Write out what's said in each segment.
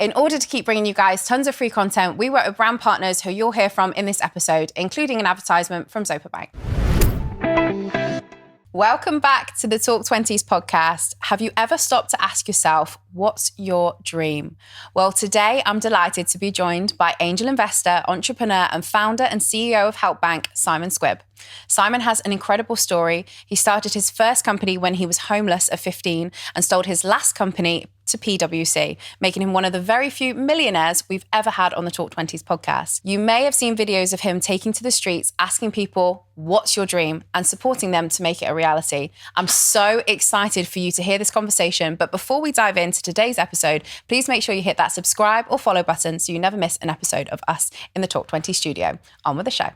In order to keep bringing you guys tons of free content, we work with brand partners who you'll hear from in this episode, including an advertisement from Zopa Bank. Welcome back to the Talk Twenties podcast. Have you ever stopped to ask yourself, what's your dream? Well, today I'm delighted to be joined by angel investor, entrepreneur, and founder and CEO of Help Bank, Simon Squibb. Simon has an incredible story. He started his first company when he was homeless at 15 and sold his last company to PwC, making him one of the very few millionaires we've ever had on the Talk Twenties podcast. You may have seen videos of him taking to the streets, asking people, what's your dream? And supporting them to make it a reality. I'm so excited for you to hear this conversation. But before we dive into today's episode, please make sure you hit that subscribe or follow button so you never miss an episode of us in the Talk 20 studio. On with the show.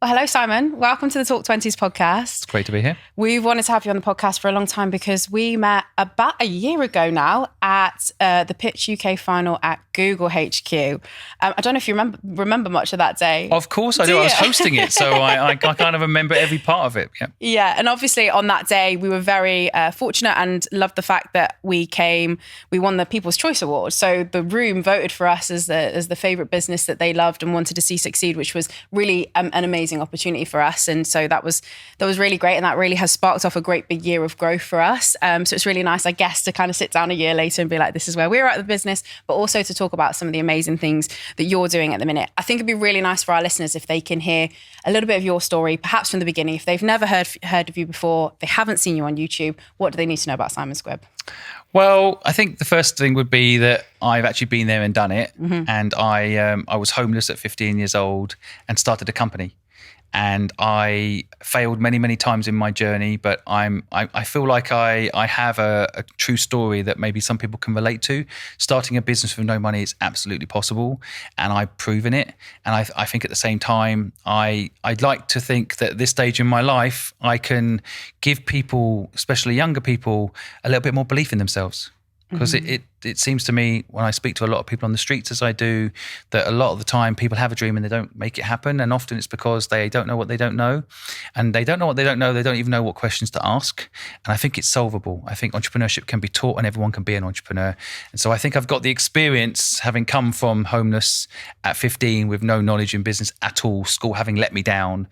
Well, hello, Simon. Welcome to the Talk Twenties podcast. It's great to be here. We've wanted to have you on the podcast for a long time because we met about a year ago now at the Pitch UK final at Google HQ. I don't know if you remember much of that day. Of course I do. I was hosting it, so I kind of remember every part of it. Yeah, and obviously on that day, we were very fortunate and loved the fact that we won the People's Choice Award. So the room voted for us as the favourite business that they loved and wanted to see succeed, which was really an amazing opportunity for us. And so that was really great. And that really has sparked off a great big year of growth for us. So it's really nice, I guess, to kind of sit down a year later and be like, this is where we're at the business, but also to talk about some of the amazing things that you're doing at the minute. I think it'd be really nice for our listeners if they can hear a little bit of your story, perhaps from the beginning. If they've never heard of you before, they haven't seen you on YouTube, what do they need to know about Simon Squibb? Well, I think the first thing would be that I've actually been there and done it. Mm-hmm. And I was homeless at 15 years old and started a company. And I failed many, many times in my journey, but I feel like I have a true story that maybe some people can relate to. Starting a business with no money is absolutely possible, and I've proven it. And I think at the same time, I'd like to think that at this stage in my life, I can give people, especially younger people, a little bit more belief in themselves. Because it seems to me when I speak to a lot of people on the streets as I do, that a lot of the time people have a dream and they don't make it happen. And often it's because they don't know what they don't know. And they don't know what they don't know. They don't even know what questions to ask. And I think it's solvable. I think entrepreneurship can be taught and everyone can be an entrepreneur. And so I think I've got the experience, having come from homeless at 15 with no knowledge in business at all, school having let me down,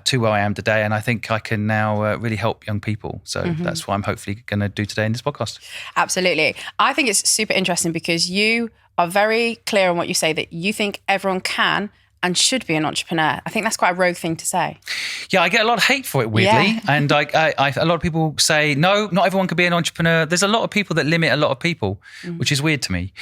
to where I am today. And I think I can now really help young people. So that's what I'm hopefully going to do today in this podcast. Absolutely. I think it's super interesting because you are very clear on what you say, that you think everyone can and should be an entrepreneur. I think that's quite a rogue thing to say. Yeah, I get a lot of hate for it, weirdly. Yeah. And a lot of people say, no, not everyone can be an entrepreneur. There's a lot of people that limit a lot of people, which is weird to me.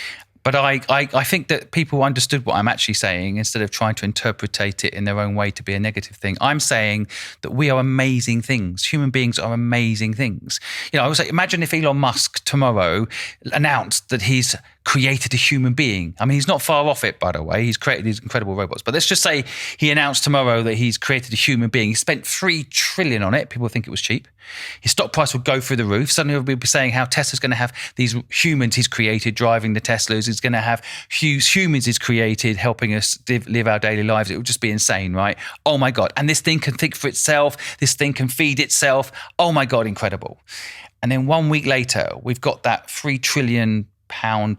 But I think that people understood what I'm actually saying instead of trying to interpretate it in their own way to be a negative thing. I'm saying that we are amazing things. Human beings are amazing things. I was like, imagine if Elon Musk tomorrow announced that he's created a human being. I mean, he's not far off it, by the way. He's created these incredible robots. But let's just say he announced tomorrow that he's created a human being. He spent $3 trillion on it. People think it was cheap. His stock price would go through the roof. Suddenly we'll be saying how Tesla's going to have these humans he's created driving the Teslas. He's going to have humans he's created helping us live our daily lives. It would just be insane, right? Oh my God. And this thing can think for itself. This thing can feed itself. Oh my God, incredible. And then 1 week later, we've got that $3 trillion,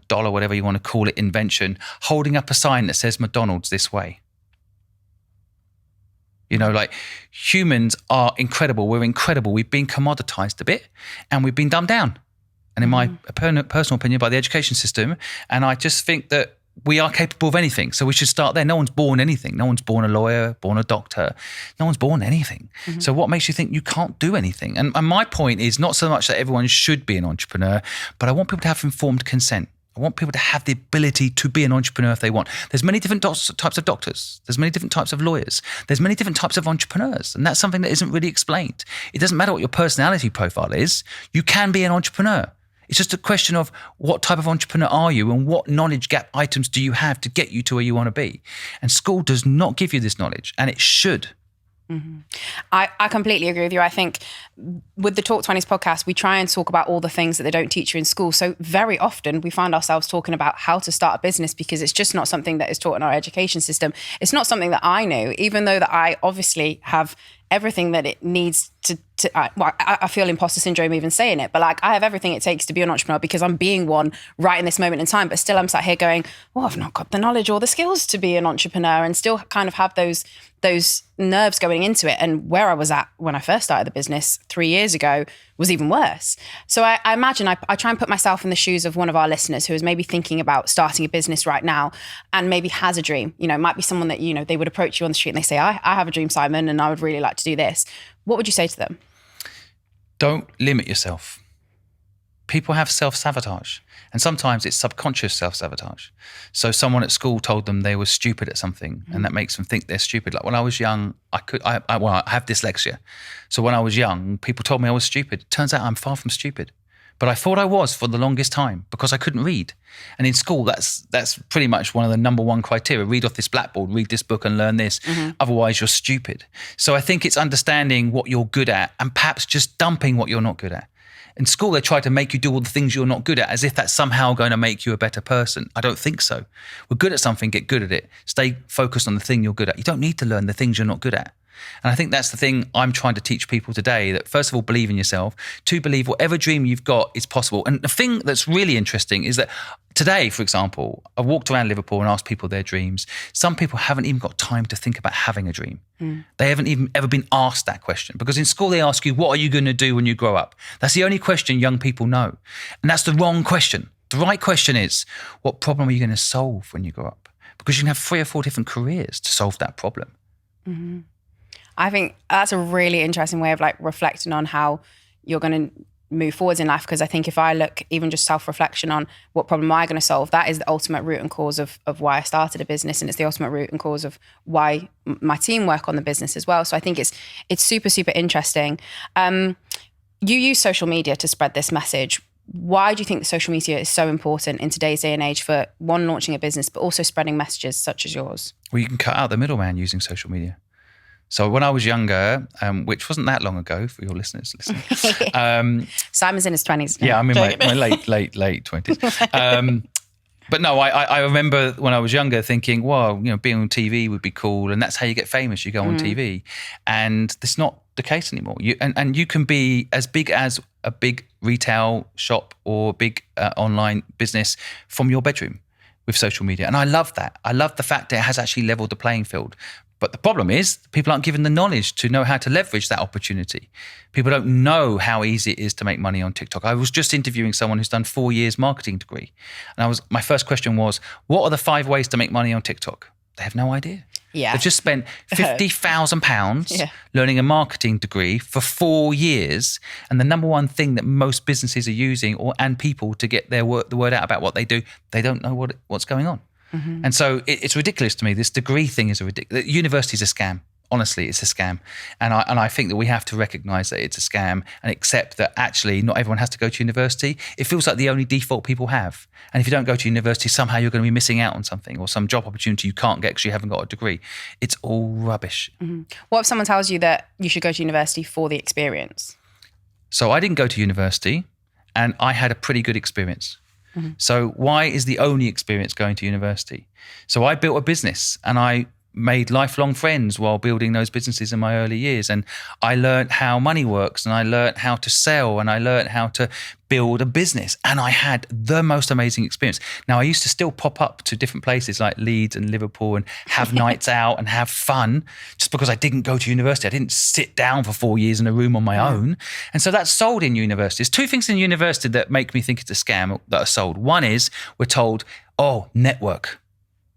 dollar, whatever you want to call it, invention, holding up a sign that says McDonald's this way. Like humans are incredible. We're incredible. We've been commoditized a bit and we've been dumbed down. And in my personal opinion, by the education system. And I just think that we are capable of anything. So we should start there. No one's born anything. No one's born a lawyer, born a doctor. No one's born anything. So what makes you think you can't do anything? And my point is not so much that everyone should be an entrepreneur, but I want people to have informed consent. I want people to have the ability to be an entrepreneur if they want. There's many different types of doctors. There's many different types of lawyers. There's many different types of entrepreneurs. And that's something that isn't really explained. It doesn't matter what your personality profile is. You can be an entrepreneur. It's just a question of what type of entrepreneur are you and what knowledge gap items do you have to get you to where you want to be. And school does not give you this knowledge, and it should. I completely agree with you. I think with the Talk 20s podcast, we try and talk about all the things that they don't teach you in school. So very often we find ourselves talking about how to start a business because it's just not something that is taught in our education system. It's not something that I knew, even though that I obviously have everything that it needs to I feel imposter syndrome even saying it, but like I have everything it takes to be an entrepreneur because I'm being one right in this moment in time. But still I'm sat here going, oh, I've not got the knowledge or the skills to be an entrepreneur, and still kind of have those nerves going into it. And where I was at when I first started the business 3 years ago was even worse. So I imagine I try and put myself in the shoes of one of our listeners who is maybe thinking about starting a business right now and maybe has a dream. You know, it might be someone that, you know, they would approach you on the street and they say, I have a dream, Simon, and I would really like to do this. What would you say to them? Don't limit yourself. People have self-sabotage, and sometimes it's subconscious self-sabotage. So someone at school told them they were stupid at something, and that makes them think they're stupid. Like when I was young, I have dyslexia. So when I was young, people told me I was stupid. Turns out I'm far from stupid. But I thought I was for the longest time because I couldn't read. And in school, that's pretty much one of the number one criteria. Read off this blackboard, read this book and learn this. Otherwise, you're stupid. So I think it's understanding what you're good at and perhaps just dumping what you're not good at. In school, they try to make you do all the things you're not good at as if that's somehow going to make you a better person. I don't think so. We're good at something, get good at it. Stay focused on the thing you're good at. You don't need to learn the things you're not good at. And I think that's the thing I'm trying to teach people today, that first of all, believe in yourself. Two, believe whatever dream you've got is possible. And the thing that's really interesting is that today, for example, I walked around Liverpool and asked people their dreams. Some people haven't even got time to think about having a dream. They haven't even ever been asked that question, because in school they ask you, what are you going to do when you grow up? That's the only question young people know. And that's the wrong question. The right question is, what problem are you going to solve when you grow up? Because you can have 3 or 4 different careers to solve that problem. I think that's a really interesting way of like reflecting on how you're going to move forwards in life. Because I think if I look even just self-reflection on what problem am I going to solve, that is the ultimate root and cause of why I started a business. And it's the ultimate root and cause of why my team work on the business as well. So I think it's super, super interesting. You use social media to spread this message. Why do you think that social media is so important in today's day and age for, one, launching a business, but also spreading messages such as yours? Well, you can cut out the middleman using social media. So when I was younger, which wasn't that long ago for your listeners listening. Simon's in his 20s now. Yeah, I'm in my late 20s. But no, I remember when I was younger thinking, well, you know, being on TV would be cool, and that's how you get famous. You go on TV, and that's not the case anymore. And you can be as big as a big retail shop or big online business from your bedroom with social media, and I love that. I love the fact that it has actually leveled the playing field. But the problem is people aren't given the knowledge to know how to leverage that opportunity. People don't know how easy it is to make money on TikTok. I was just interviewing someone who's done 4 years marketing degree. And my first question was, what are the 5 ways to make money on TikTok? They have no idea. Yeah. They've just spent £50,000 learning a marketing degree for 4 years. And the number one thing that most businesses are using and people to get the word out about what they do, they don't know what's going on. And so it's ridiculous to me. This degree thing is university is a scam. Honestly, it's a scam. And I think that we have to recognize that it's a scam and accept that actually not everyone has to go to university. It feels like the only default people have. And if you don't go to university, somehow you're going to be missing out on something or some job opportunity you can't get because you haven't got a degree. It's all rubbish. What if someone tells you that you should go to university for the experience? So I didn't go to university, and I had a pretty good experience. So why is the only experience going to university? So I built a business and I made lifelong friends while building those businesses in my early years. And I learned how money works, and I learned how to sell, and I learned how to build a business. And I had the most amazing experience. Now, I used to still pop up to different places like Leeds and Liverpool and have nights out and have fun just because I didn't go to university. I didn't sit down for 4 years in a room on my own. And so that's sold in universities. 2 things in university that make me think it's a scam that are sold. One is we're told, network,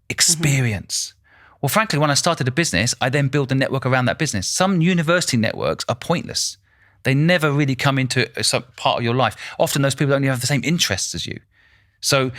experience. Well, frankly, when I started a business, I then built a network around that business. Some university networks are pointless. They never really come into some part of your life. Often those people don't even have the same interests as you. So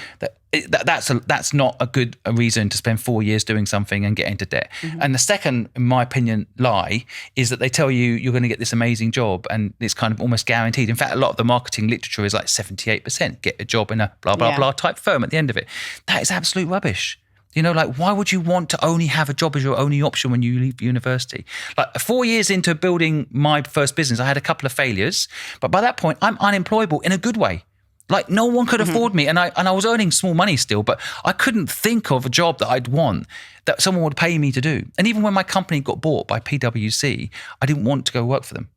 that's not a good reason to spend 4 years doing something and get into debt. And the second, in my opinion, lie is that they tell you you're going to get this amazing job and it's kind of almost guaranteed. In fact, a lot of the marketing literature is like 78%. Get a job in a blah, blah, blah type firm at the end of it. That is absolute rubbish. You know, like, why would you want to only have a job as your only option when you leave university? Like 4 years into building my first business, I had a couple of failures. But by that point, I'm unemployable in a good way. Like no one could afford me. And I was earning small money still, but I couldn't think of a job that I'd want that someone would pay me to do. And even when my company got bought by PwC, I didn't want to go work for them.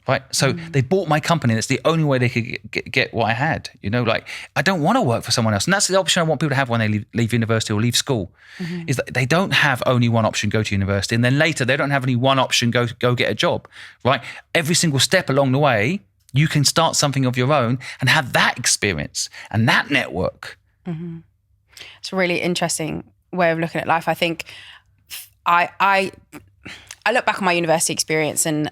Right. So they bought my company. That's the only way they could get what I had. You know, like I don't want to work for someone else. And that's the option I want people to have when they leave university or leave school, is that they don't have only one option, go to university. And then later they don't have only one option, go get a job. Right. Every single step along the way, you can start something of your own and have that experience and that network. It's a really interesting way of looking at life. I think I look back on my university experience and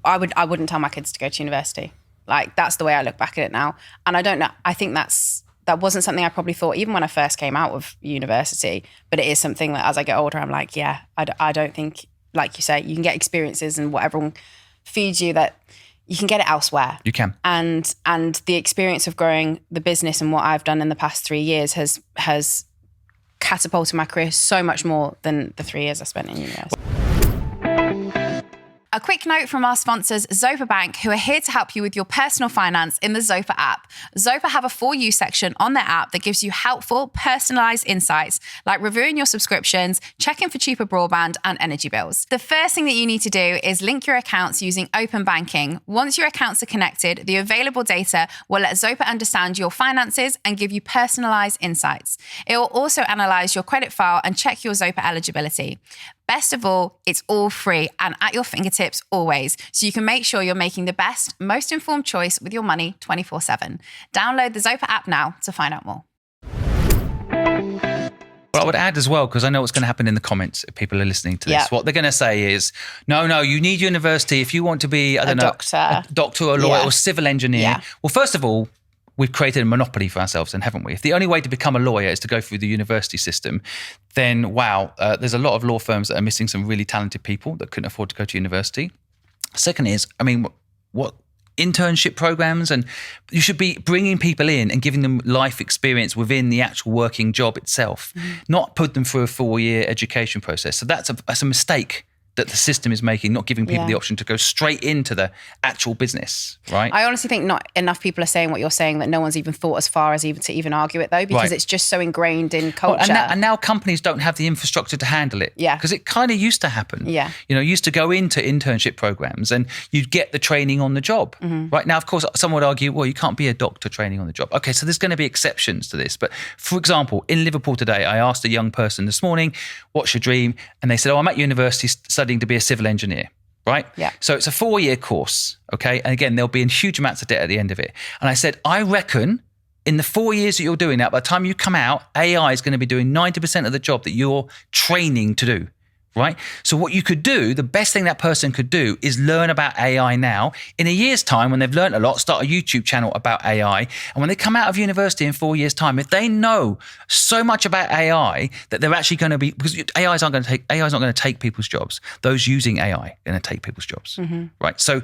I wouldn't tell my kids to go to university. Like that's the way I look back at it now. And I don't know. I think that wasn't something I probably thought even when I first came out of university. But it is something that as I get older, I'm like, yeah, I don't think, like you say, you can get experiences and what everyone feeds you that you can get it elsewhere. You can. And the experience of growing the business and what I've done in the past 3 years has catapulted my career so much more than the 3 years I spent in university. A quick note from our sponsors, Zopa Bank, who are here to help you with your personal finance in the Zopa app. Zopa have a For You section on their app that gives you helpful, personalized insights like reviewing your subscriptions, checking for cheaper broadband and energy bills. The first thing that you need to do is link your accounts using open banking. Once your accounts are connected, the available data will let Zopa understand your finances and give you personalized insights. It will also analyze your credit file and check your Zopa eligibility. Best of all, it's all free and at your fingertips always, so you can make sure you're making the best, most informed choice with your money 24/7. Download the Zopa app now to find out more. Well, I would add as well, because I know what's going to happen in the comments if people are listening to this. What they're going to say is, no, you need university if you want to be, a doctor or a lawyer or civil engineer. Yeah. Well, first of all, we've created a monopoly for ourselves, and haven't we? If the only way to become a lawyer is to go through the university system, then wow, there's a lot of law firms that are missing some really talented people that couldn't afford to go to university. Second is, I mean, what internship programs, and you should be bringing people in and giving them life experience within the actual working job itself, not put them through a 4-year education process. So that's a mistake that the system is making, not giving people the option to go straight into the actual business, right? I honestly think not enough people are saying what you're saying, that no one's even thought as far as even to argue it though, because it's just so ingrained in culture. And now companies don't have the infrastructure to handle it. Yeah. Because it kind of used to happen. Yeah. You know, used to go into internship programs and you'd get the training on the job. Right now, of course, someone would argue, well, you can't be a doctor training on the job. Okay, so there's going to be exceptions to this. But for example, in Liverpool today, I asked a young person this morning, what's your dream? And they said, I'm at university studying to be a civil engineer, right? Yeah. So it's a 4-year course, okay? And again, there'll be huge amounts of debt at the end of it. And I said, I reckon in the 4 years that you're doing that, by the time you come out, AI is going to be doing 90% of the job that you're training to do, right? So what you could do, the best thing that person could do is learn about AI now. In a year's time, when they've learned a lot, start a YouTube channel about AI. And when they come out of university in 4 years' time, if they know so much about AI that they're actually going to be, because AI is not going to take people's jobs. Those using AI are going to take people's jobs, right? So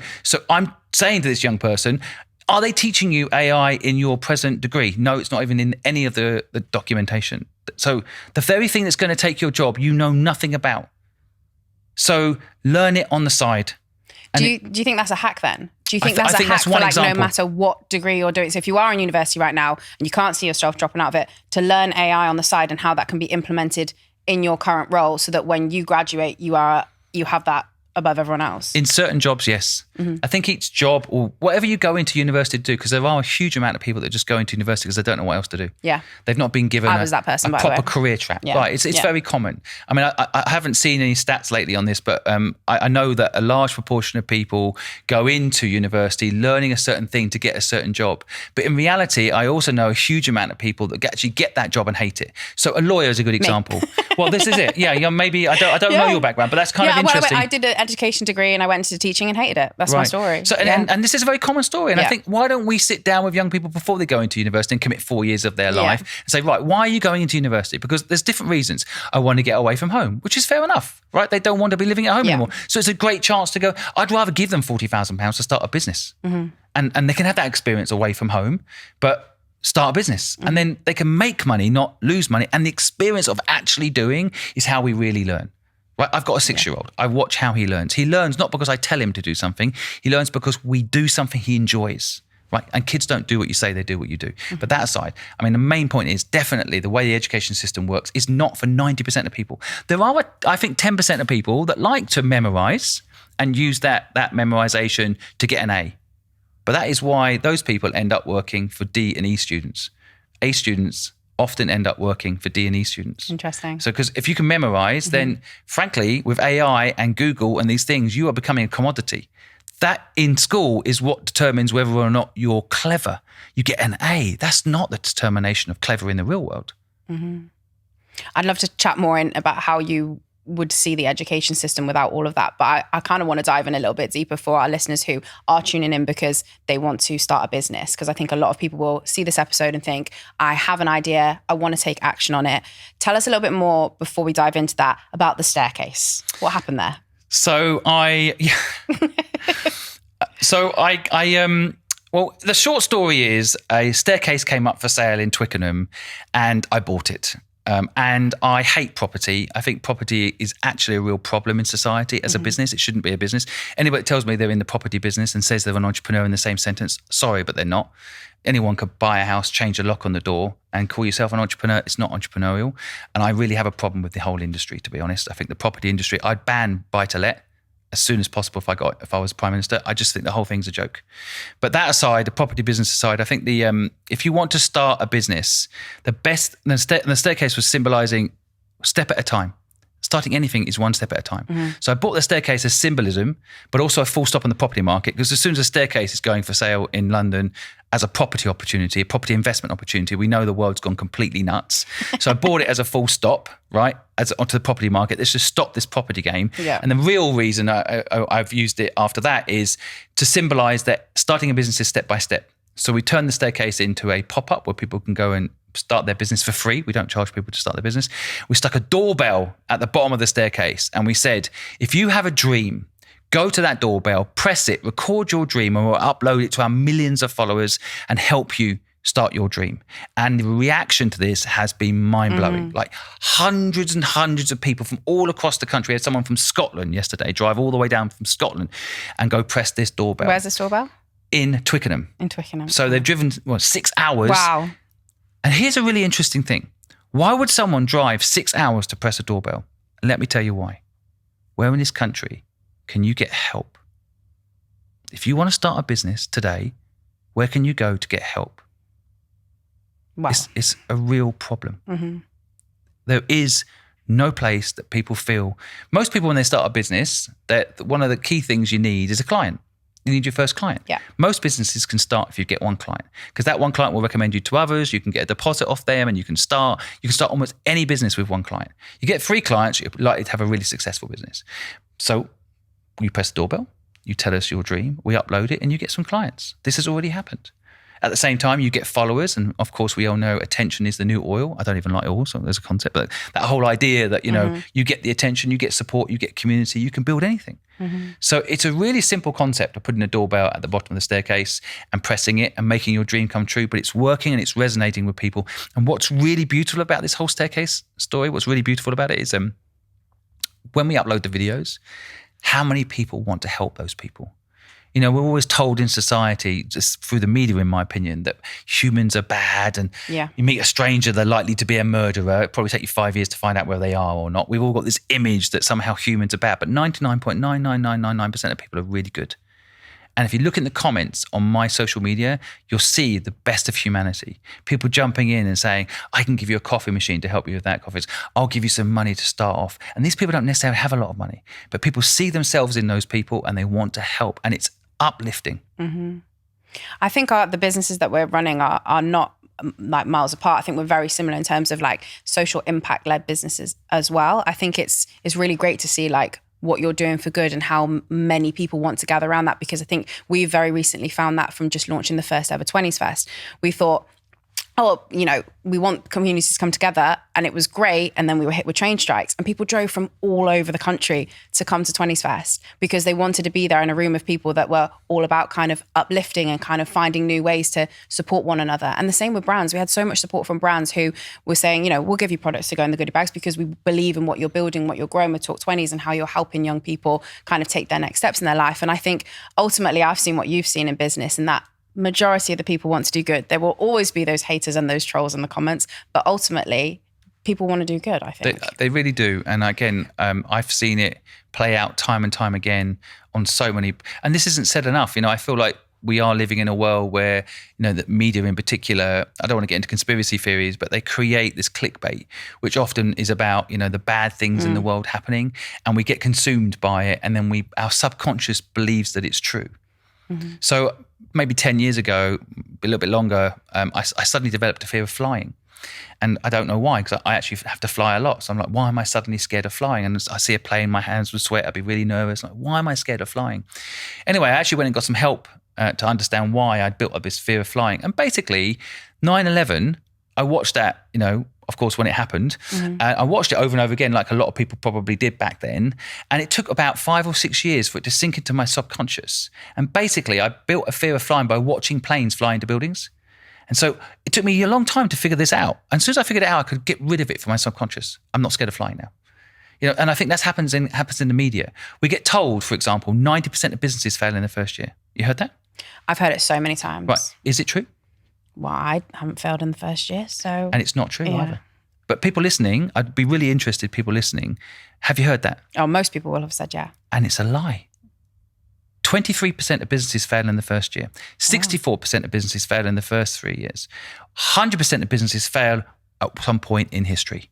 I'm saying to this young person, are they teaching you AI in your present degree? No, it's not even in any of the documentation. So the very thing that's going to take your job, you know nothing about. So learn it on the side. Do you think that's a hack then? Do you think that's a hack for like example. No matter what degree you're doing? So if you are in university right now and you can't see yourself dropping out of it, to learn AI on the side and how that can be implemented in your current role so that when you graduate, you have that above everyone else? In certain jobs, yes. I think each job or whatever you go into university to do, because there are a huge amount of people that just go into university because they don't know what else to do. Yeah. They've not been given a proper career track. Yeah. Right. It's very common. I mean, I haven't seen any stats lately on this, but I know that a large proportion of people go into university learning a certain thing to get a certain job. But in reality, I also know a huge amount of people that actually get that job and hate it. So a lawyer is a good example. Well, this is it. Yeah, maybe I don't know your background, but that's kind of interesting. I did an education degree and I went into teaching and hated it. That's my story. So, and this is a very common story. And I think, why don't we sit down with young people before they go into university and commit 4 years of their life and say, right, why are you going into university? Because there's different reasons. I want to get away from home, which is fair enough, right? They don't want to be living at home anymore. So it's a great chance to go, I'd rather give them £40,000 to start a business. And they can have that experience away from home, but start a business. And then they can make money, not lose money. And the experience of actually doing is how we really learn. Right, I've got a 6-year-old. I watch how he learns. He learns not because I tell him to do something. He learns because we do something he enjoys. right? And kids don't do what you say, they do what you do. But that aside, I mean, the main point is definitely the way the education system works is not for 90% of people. There are, I think, 10% of people that like to memorize and use that memorization to get an A. But that is why those people end up working for D and E students. A students often end up working for D and E students. Interesting. So, because if you can memorize, then frankly, with AI and Google and these things, you are becoming a commodity. That in school is what determines whether or not you're clever. You get an A. That's not the determination of clever in the real world. I'd love to chat more about how you would see the education system without all of that. But I kind of want to dive in a little bit deeper for our listeners who are tuning in because they want to start a business. Because I think a lot of people will see this episode and think, I have an idea, I want to take action on it. Tell us a little bit more before we dive into that about the staircase. What happened there? So well, the short story is a staircase came up for sale in Twickenham and I bought it. And I hate property. I think property is actually a real problem in society as a business. It shouldn't be a business. Anybody that tells me they're in the property business and says they're an entrepreneur in the same sentence, sorry, but they're not. Anyone could buy a house, change a lock on the door and call yourself an entrepreneur. It's not entrepreneurial. And I really have a problem with the whole industry, to be honest. I think the property industry, I'd ban buy-to-let as soon as possible if I was Prime Minister. I just think the whole thing's a joke. But that aside, the property business aside, I think if you want to start a business, the staircase was symbolizing step at a time. Starting anything is one step at a time. So I bought the staircase as symbolism, but also a full stop on the property market, because as soon as a staircase is going for sale in London as a property opportunity, a property investment opportunity, we know the world's gone completely nuts. So I bought it as a full stop, right, onto the property market. Let's just stop this property game. Yeah. And the real reason I've used it after that is to symbolize that starting a business is step by step. So we turned the staircase into a pop-up where people can go and start their business for free. We don't charge people to start their business. We stuck a doorbell at the bottom of the staircase and we said, if you have a dream, go to that doorbell, press it, record your dream, and we'll upload it to our millions of followers and help you start your dream. And the reaction to this has been mind-blowing. Like hundreds and hundreds of people from all across the country. We had someone from Scotland yesterday drive all the way down from Scotland and go press this doorbell. Where's this doorbell? In Twickenham. In Twickenham. So they've driven 6 hours. Wow. And here's a really interesting thing. Why would someone drive 6 hours to press a doorbell? And let me tell you why. Where in this country can you get help? If you want to start a business today, where can you go to get help? Wow. It's a real problem. There is no place that people feel. Most people, when they start a business, that one of the key things you need is a client. You need your first client. Yeah. Most businesses can start if you get one client, because that one client will recommend you to others. You can get a deposit off them and you can start almost any business with one client. You get 3 clients, you're likely to have a really successful business. So you press the doorbell, you tell us your dream, we upload it and you get some clients. This has already happened. At the same time, you get followers. And of course, we all know attention is the new oil. I don't even like oil, so there's a concept. But that whole idea that, you get the attention, you get support, you get community, you can build anything. So it's a really simple concept of putting a doorbell at the bottom of the staircase and pressing it and making your dream come true. But it's working and it's resonating with people. And what's really beautiful about this whole staircase story, what's really beautiful about it is when we upload the videos, how many people want to help those people? We're always told in society, just through the media, in my opinion, that humans are bad and you meet a stranger, they're likely to be a murderer. It'll probably take you 5 years to find out whether they are or not. We've all got this image that somehow humans are bad, but 99.99999% of people are really good. And if you look in the comments on my social media, you'll see the best of humanity. People jumping in and saying, I can give you a coffee machine to help you with that coffee. I'll give you some money to start off. And these people don't necessarily have a lot of money, but people see themselves in those people and they want to help. And it's uplifting. I think the businesses that we're running are not like miles apart. I think we're very similar in terms of like social impact led businesses as well. I think it's really great to see like what you're doing for good and how many people want to gather around that, because I think we very recently found that from just launching the first ever 20s Fest. We thought, we want communities to come together, and it was great. And then we were hit with train strikes and people drove from all over the country to come to 20s Fest because they wanted to be there in a room of people that were all about kind of uplifting and kind of finding new ways to support one another. And the same with brands. We had so much support from brands who were saying, we'll give you products to go in the goodie bags because we believe in what you're building, what you're growing with Talk 20s and how you're helping young people kind of take their next steps in their life. And I think ultimately I've seen what you've seen in business, and that majority of the people want to do good. There will always be those haters and those trolls in the comments, but ultimately people want to do good, I think. They really do. And again, I've seen it play out time and time again on so many, and this isn't said enough. I feel like we are living in a world where, the media in particular, I don't want to get into conspiracy theories, but they create this clickbait, which often is about, the bad things in the world happening, and we get consumed by it. And then our subconscious believes that it's true. Mm-hmm. So maybe 10 years ago, a little bit longer, I suddenly developed a fear of flying. And I don't know why, because I actually have to fly a lot. So I'm like, why am I suddenly scared of flying? And I see a plane, my hands would sweat, I'd be really nervous. Like, why am I scared of flying? Anyway, I actually went and got some help to understand why I'd built up this fear of flying. And basically, 9/11, I watched that, of course, when it happened. Mm-hmm. I watched it over and over again, like a lot of people probably did back then. And it took about 5 or 6 years for it to sink into my subconscious. And basically, I built a fear of flying by watching planes fly into buildings. And so it took me a long time to figure this out. And as soon as I figured it out, I could get rid of it from my subconscious. I'm not scared of flying now. And I think that happens in the media. We get told, for example, 90% of businesses fail in the first year. You heard that? I've heard it so many times. Right. Is it true? Well, I haven't failed in the first year, so... And it's not true either. But people listening, I'd be really interested, people listening, have you heard that? Oh, most people will have said yeah. And it's a lie. 23% of businesses fail in the first year. 64% of businesses fail in the first 3 years. 100% of businesses fail at some point in history.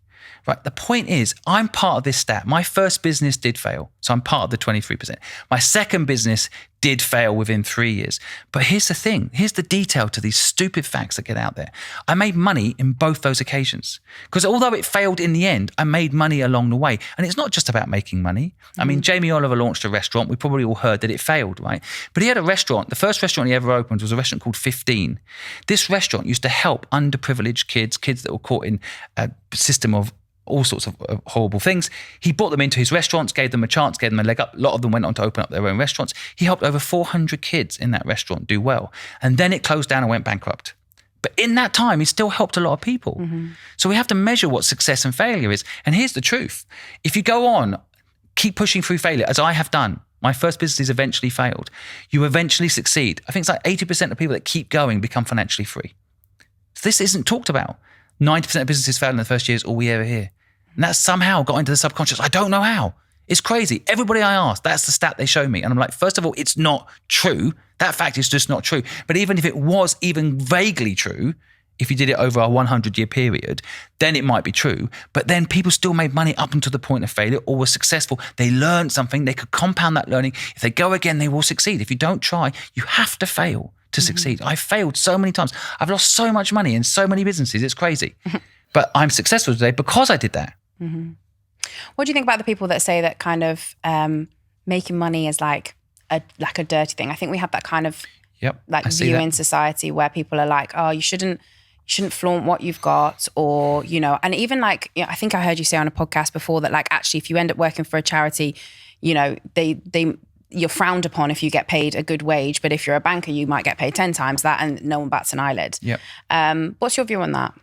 Right. The point is, I'm part of this stat. My first business did fail, so I'm part of the 23%. My second business did fail within 3 years. But here's the thing. Here's the detail to these stupid facts that get out there. I made money in both those occasions. Because although it failed in the end, I made money along the way. And it's not just about making money. I mean, Jamie Oliver launched a restaurant. We probably all heard that it failed, right? But he had a restaurant. The first restaurant he ever opened was a restaurant called 15. This restaurant used to help underprivileged kids that were caught in a system of all sorts of horrible things. He brought them into his restaurants, gave them a chance, gave them a leg up. A lot of them went on to open up their own restaurants. He helped over 400 kids in that restaurant do well. And then it closed down and went bankrupt. But in that time, he still helped a lot of people. Mm-hmm. So we have to measure what success and failure is. And here's the truth. If you go on, keep pushing through failure, as I have done, my first business eventually failed. You eventually succeed. I think it's like 80% of people that keep going become financially free. So this isn't talked about. 90% of businesses fail in the first year is all we ever hear. And that somehow got into the subconscious. I don't know how. It's crazy. Everybody I ask, that's the stat they show me. And I'm like, first of all, it's not true. That fact is just not true. But even if it was even vaguely true, if you did it over a 100-year period, then it might be true. But then people still made money up until the point of failure or were successful. They learned something. They could compound that learning. If they go again, they will succeed. If you don't try, you have to fail to succeed. I failed so many times. I've lost so much money in so many businesses. It's crazy. But I'm successful today because I did that. Mm-hmm. What do you think about the people that say that kind of making money is like a dirty thing? I think we have that kind of view in society where people are like, oh, you shouldn't flaunt what you've got, or and even like I think I heard you say on a podcast before that like actually if you end up working for a charity, you're frowned upon if you get paid a good wage, but if you're a banker, you might get paid 10 times that, and no one bats an eyelid. Yep. What's your view on that?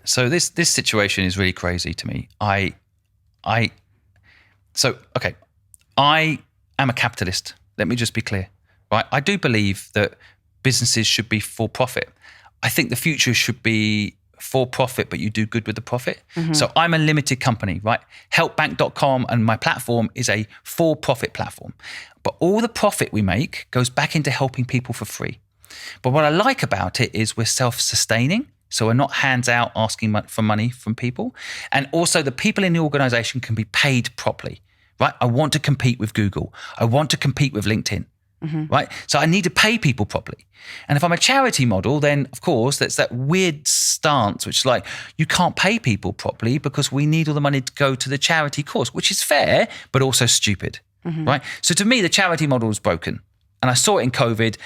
So this situation is really crazy to me. I am a capitalist. Let me just be clear, right? I do believe that businesses should be for profit. I think the future should be for profit, but you do good with the profit. Mm-hmm. So I'm a limited company, right? Helpbank.com and my platform is a for profit platform. But all the profit we make goes back into helping people for free. But what I like about it is we're self-sustaining. So we're not hands out asking for money from people. And also the people in the organization can be paid properly, right? I want to compete with Google. I want to compete with LinkedIn, right? So I need to pay people properly. And if I'm a charity model, then of course, that's that weird stance, which is like, you can't pay people properly because we need all the money to go to the charity cause, which is fair, but also stupid, right? So to me, the charity model is broken. And I saw it in COVID.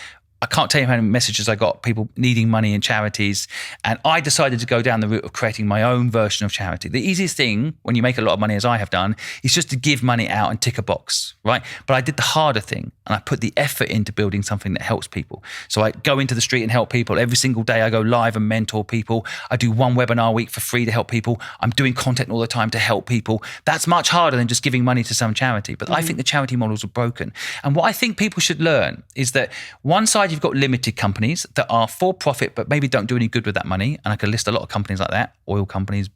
I can't tell you how many messages I got, people needing money in charities. And I decided to go down the route of creating my own version of charity. The easiest thing when you make a lot of money, as I have done, is just to give money out and tick a box, right? But I did the harder thing, and I put the effort into building something that helps people. So I go into the street and help people. Every single day I go live and mentor people. I do one webinar a week for free to help people. I'm doing content all the time to help people. That's much harder than just giving money to some charity. But I think the charity models are broken. And what I think people should learn is that one side, you've got limited companies that are for profit, but maybe don't do any good with that money. And I could list a lot of companies like that, oil companies,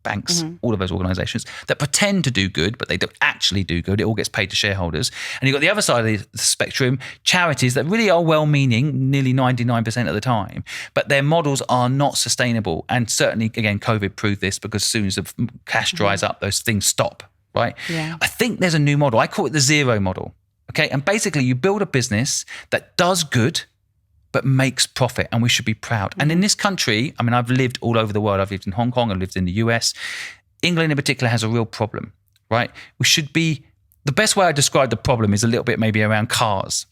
banks, all of those organizations that pretend to do good, but they don't actually do good. It all gets paid to shareholders. And you've got the other side of the spectrum, charities that really are well-meaning, nearly 99% of the time, but their models are not sustainable. And certainly, again, COVID proved this, because as soon as the cash dries up, those things stop, right? Yeah. I think there's a new model. I call it the zero model. Okay. And basically you build a business that does good, but makes profit, and we should be proud. And in this country, I mean, I've lived all over the world. I've lived in Hong Kong, I've lived in the US. England in particular has a real problem, right? We should be, the best way I describe the problem is a little bit maybe around cars.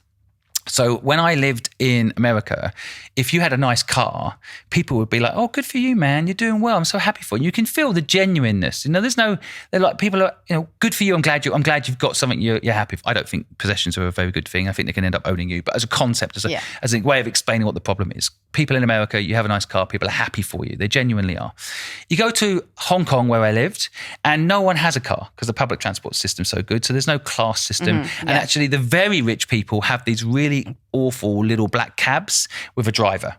So when I lived in America, if you had a nice car, people would be like, oh, good for you, man. You're doing well. I'm so happy for you. You can feel the genuineness. You know, they're like, people are, you know, good for you. I'm glad you've got something you're happy for. I don't think possessions are a very good thing. I think they can end up owning you. But as a concept, as a way of explaining what the problem is, people in America, you have a nice car, people are happy for you. They genuinely are. You go to Hong Kong, where I lived, and no one has a car because the public transport system's so good. So there's no class system. And actually the very rich people have these really awful little black cabs with a driver.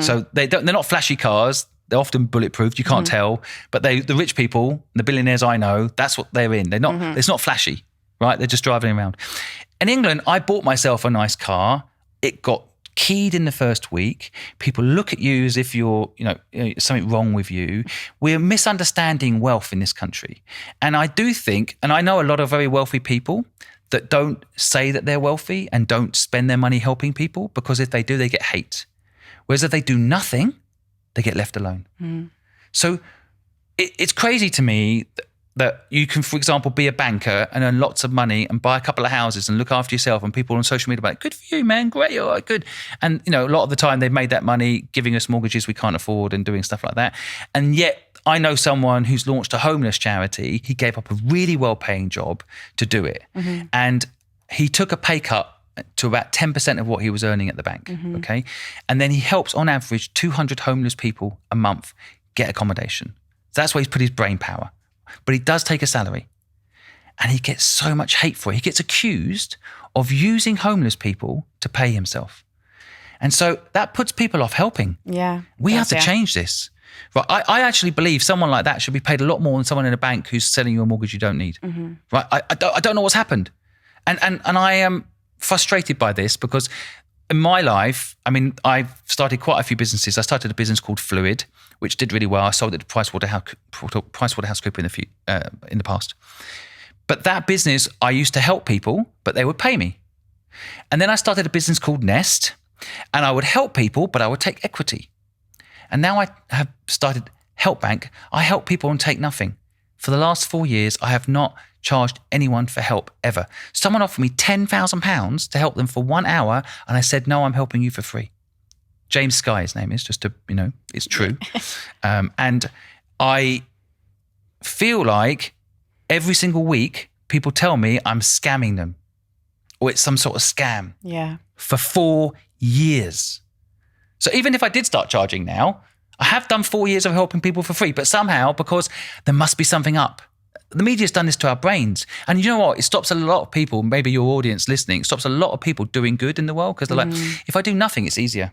So they're not flashy cars. They're often bulletproof. You can't tell. But the rich people, the billionaires I know, that's what they're in. They're not. It's not flashy, right? They're just driving around. In England, I bought myself a nice car. It got keyed in the first week. People look at you as if you're, something wrong with you. We're misunderstanding wealth in this country. And I do think, and I know a lot of very wealthy people that don't say that they're wealthy and don't spend their money helping people, because if they do, they get hate. Whereas if they do nothing, they get left alone. So it's crazy to me that you can, for example, be a banker and earn lots of money and buy a couple of houses and look after yourself, and people on social media are like, good for you, man, great, all right, good. And, a lot of the time they've made that money giving us mortgages we can't afford and doing stuff like that. And yet I know someone who's launched a homeless charity. He gave up a really well-paying job to do it. And he took a pay cut to about 10% of what he was earning at the bank, okay? And then he helps, on average, 200 homeless people a month get accommodation. So that's where he's put his brain power. But he does take a salary. And he gets so much hate for it. He gets accused of using homeless people to pay himself. And so that puts people off helping. Yeah. We have to change this. Right, I actually believe someone like that should be paid a lot more than someone in a bank who's selling you a mortgage you don't need. Right, I don't know what's happened, and I am frustrated by this, because in my life, I mean, I've started quite a few businesses. I started a business called Fluid, which did really well. I sold it to PricewaterhouseCoopers in the past. But that business, I used to help people, but they would pay me. And then I started a business called Nest, and I would help people, but I would take equity. And now I have started Help Bank. I help people and take nothing. For the last 4 years, I have not charged anyone for help ever. Someone offered me £10,000 to help them for 1 hour, and I said, no, I'm helping you for free. James Sky, his name is, just to, it's true. And I feel like every single week, people tell me I'm scamming them, or it's some sort of scam. Yeah. For 4 years. So even if I did start charging now, I have done 4 years of helping people for free, but somehow, because there must be something up. The media's done this to our brains. And you know what? It stops a lot of people, maybe your audience listening, it stops a lot of people doing good in the world, because they're like, if I do nothing, it's easier.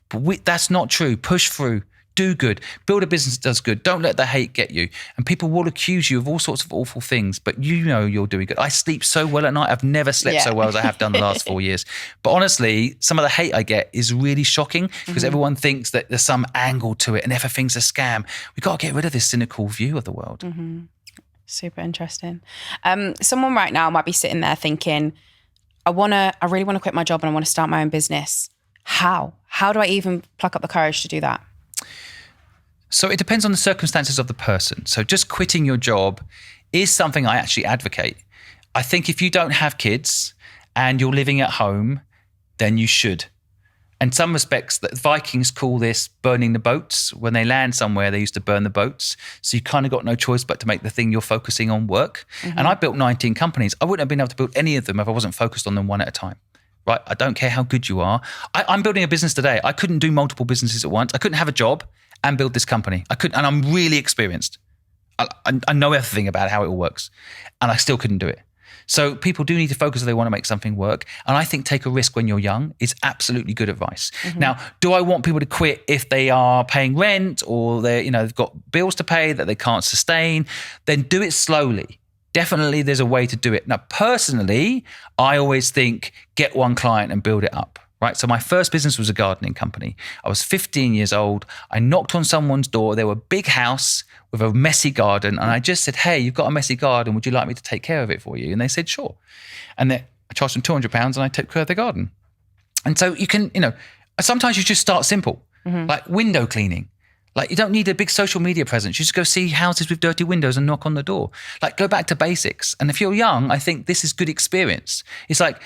But that's not true. Push through. Do good. Build a business that does good. Don't let the hate get you. And people will accuse you of all sorts of awful things, but you're doing good. I sleep so well at night. I've never slept so well as I have done the last 4 years. But honestly, some of the hate I get is really shocking, because everyone thinks that there's some angle to it and everything's a scam. We've got to get rid of this cynical view of the world. Super interesting. Someone right now might be sitting there thinking, I really want to quit my job and I want to start my own business. How? How do I even pluck up the courage to do that? So it depends on the circumstances of the person. So just quitting your job is something I actually advocate. I think if you don't have kids and you're living at home, then you should. In some respects, the Vikings call this burning the boats. When they land somewhere, they used to burn the boats. So you kind of got no choice but to make the thing you're focusing on work. Mm-hmm. And I built 19 companies. I wouldn't have been able to build any of them if I wasn't focused on them one at a time. Right? I don't care how good you are. I'm building a business today. I couldn't do multiple businesses at once. I couldn't have a job and build this company. I couldn't, and I'm really experienced. I know everything about how it all works, and I still couldn't do it. So people do need to focus if they want to make something work. And I think take a risk when you're young is absolutely good advice. Mm-hmm. Now, do I want people to quit if they are paying rent or they've got bills to pay that they can't sustain? Then do it slowly. Definitely there's a way to do it. Now, personally, I always think get one client and build it up. Right. So my first business was a gardening company. I was 15 years old. I knocked on someone's door. They were a big house with a messy garden. And I just said, hey, you've got a messy garden. Would you like me to take care of it for you? And they said, sure. And I charged them £200 and I took care of the garden. And so you can, sometimes you just start simple, mm-hmm. like window cleaning. Like you don't need a big social media presence. You just go see houses with dirty windows and knock on the door. Like go back to basics. And if you're young, I think this is good experience. It's like